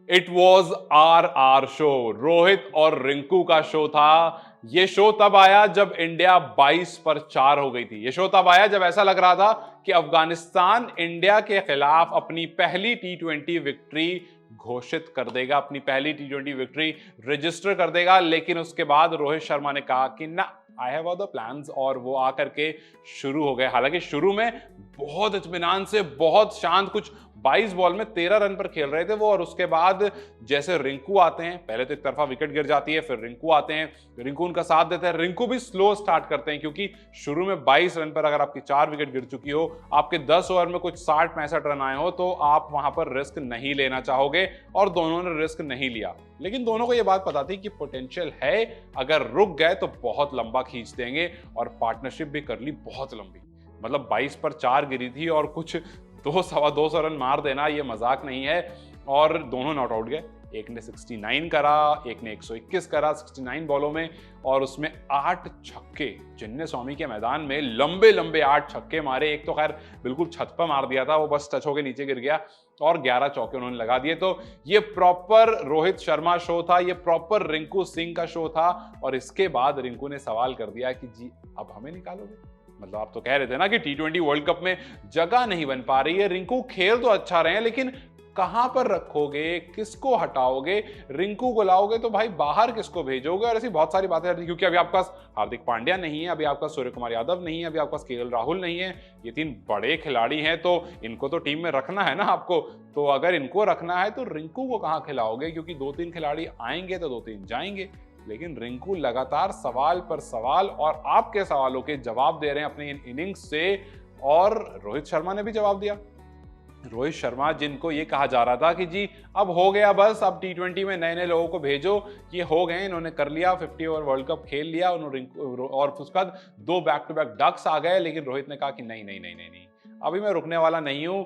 It was our show. Rohit और रिंकू का show था। ये शो तब आया जब इंडिया 22 पर 4 हो गई थी। ये शो तब आया जब ऐसा लग रहा था कि अफगानिस्तान इंडिया के खिलाफ अपनी पहली टी20 विक्ट्री घोषित कर देगा, अपनी पहली टी20 विक्ट्री रजिस्टर कर देगा। लेकिन उसके बाद रोहित शर्मा ने कहा कि ना, आई हैव अदर प्लान्स, और वो आकर के शुरू हो गए। हालांकि शुरू में बहुत इत्मीनान से, बहुत शांत, कुछ 22 बॉल में 13 रन पर खेल रहे थे वो। और उसके बाद जैसे रिंकू आते हैं, पहले तो एक तरफा विकेट गिर जाती है, फिर रिंकू आते हैं, रिंकू उनका साथ देते हैं। रिंकू भी स्लो स्टार्ट करते हैं क्योंकि शुरू में 22 रन पर अगर आपकी 4 विकेट गिर चुकी हो, आपके 10 ओवर में कुछ 60-65 रन आए हो, तो आप वहां पर रिस्क नहीं लेना चाहोगे। और दोनों ने रिस्क नहीं लिया। लेकिन दोनों को यह बात पता थी कि पोटेंशियल है, अगर रुक गए तो बहुत लंबा खींच देंगे। और पार्टनरशिप भी कर ली बहुत लंबी, मतलब 22 पर 4 गिरी थी और कुछ 200-225 रन मार देना ये मजाक नहीं है। और दोनों नॉट आउट गए। एक ने 69 करा, एक ने 121 करा 69 बॉलों में, और उसमें 8 छक्के। चिन्ने स्वामी के मैदान में लंबे लंबे 8 छक्के मारे। एक तो खैर बिल्कुल छत पर मार दिया था, वो बस टच होकर नीचे गिर गया, और 11 चौके उन्होंने लगा दिए। तो ये प्रॉपर रोहित शर्मा शो था, ये प्रॉपर रिंकू सिंह का शो था। और इसके बाद रिंकू ने सवाल कर दिया कि जी अब हमें निकालोगे? मतलब आप तो कह रहे थे ना कि टी20 वर्ल्ड कप में जगह नहीं बन पा रही है। रिंकू खेल तो अच्छा रहे हैं, लेकिन कहां पर रखोगे, किसको हटाओगे? रिंकू को लाओगे तो भाई बाहर किसको भेजोगे? और ऐसी बहुत सारी बातें रहती, क्योंकि अभी आपके पास हार्दिक पांड्या नहीं है, अभी आपके पास सूर्य कुमार यादव नहीं है, अभी आपके पास केएल राहुल नहीं है। ये 3 बड़े खिलाड़ी हैं, तो इनको तो टीम में रखना है ना आपको। तो अगर इनको रखना है तो रिंकू को कहां खिलाओगे? क्योंकि 2-3 खिलाड़ी आएंगे तो 2-3 जाएंगे। लेकिन रिंकू लगातार सवाल पर सवाल और आपके सवालों के जवाब दे रहे हैं अपनी इन इनिंग्स से। और रोहित शर्मा ने भी जवाब दिया। रोहित शर्मा, जिनको ये कहा जा रहा था कि जी अब हो गया, बस अब टी20 में नए नए लोगों को भेजो, ये हो गए, इन्होंने कर लिया, 50 ओवर वर्ल्ड कप खेल लिया उन्होंने, और उसके बाद 2 बैक टू बैक डक्स आ गए। लेकिन रोहित ने कहा कि नहीं नहीं नहीं नहीं नहीं, अभी मैं रुकने वाला नहीं हूं।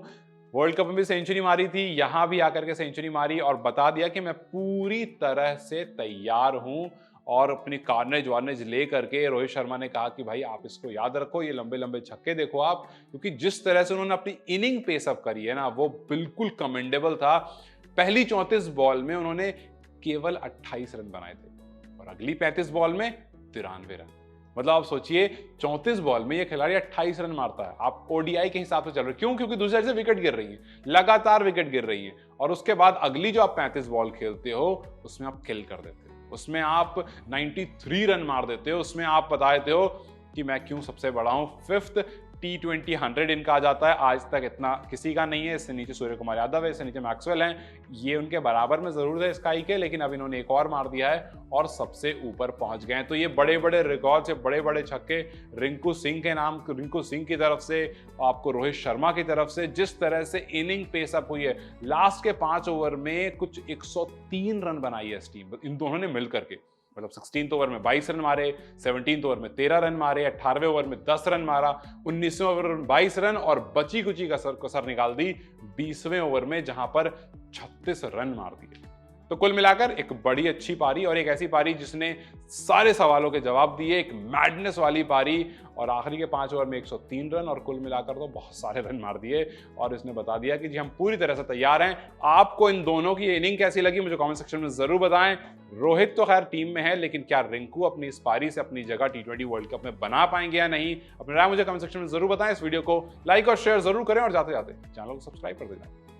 वर्ल्ड कप में भी सेंचुरी मारी थी, यहां भी आकर के सेंचुरी मारी, और बता दिया कि मैं पूरी तरह से तैयार हूं। और अपनी कार्नेज वार्नेज ले करके रोहित शर्मा ने कहा कि भाई आप इसको याद रखो, ये लंबे लंबे छक्के देखो आप, क्योंकि जिस तरह से उन्होंने अपनी इनिंग पेसअप करी है ना, वो बिल्कुल कमेंडेबल था। पहली 34 बॉल में उन्होंने केवल 28 रन बनाए थे, और अगली 35 बॉल में 93 रन। मतलब आप सोचिए, 34 बॉल में ये खिलाड़ी 28 रन मारता है। आप ओडीआई के हिसाब से चल रहे, क्यों? क्योंकि दूसरी साइड से विकेट गिर रही है, लगातार विकेट गिर रही है। और उसके बाद अगली जो आप 35 बॉल खेलते हो, उसमें आप किल कर देते हो, उसमें आप 93 रन मार देते हो, उसमें आप बता देते हो कि मैं क्यों सबसे बड़ा हूं। 5th टी20 100 इनका आ जाता है। आज तक इतना किसी का नहीं है। इससे नीचे सूर्य कुमार यादव है, इससे नीचे मैक्सवेल हैं, ये उनके बराबर में जरूर है स्काई के, लेकिन अब इन्होंने एक और मार दिया है और सबसे ऊपर पहुंच गए हैं। तो ये बड़े बड़े रिकॉर्ड से बड़े बड़े छक्के रिंकू सिंह के नाम, रिंकू सिंह की तरफ से, आपको रोहित शर्मा की तरफ से, जिस तरह से इनिंग पेसअप हुई है। लास्ट के 5 ओवर में कुछ 103 रन बनाई है इस टीम, इन दोनों ने मिलकर के। मतलब 16th ओवर में 22 रन मारे, 17th ओवर में 13 रन मारे, 18वें ओवर में 10 रन मारा, 19वें ओवर में 22 रन, और बची कुची कसर निकाल दी 20वें ओवर में, जहां पर 36 रन मार दिए। तो कुल मिलाकर एक बड़ी अच्छी पारी, और एक ऐसी पारी जिसने सारे सवालों के जवाब दिए, एक मैडनेस वाली पारी। और आखिरी के 5 ओवर में 103 रन, और कुल मिलाकर तो बहुत सारे रन मार दिए। और इसने बता दिया कि जी हम पूरी तरह से तैयार हैं। आपको इन दोनों की इनिंग कैसी लगी मुझे कमेंट सेक्शन में जरूर बताएं। रोहित तो खैर टीम में है, लेकिन क्या रिंकू अपनी इस पारी से अपनी जगह टी20 वर्ल्ड कप में बना पाएंगे या नहीं? अपनी राय मुझे कमेंट सेक्शन में जरूर बताएं। इस वीडियो को लाइक और शेयर जरूर करें, और जाते जाते चैनल को सब्सक्राइब कर देना।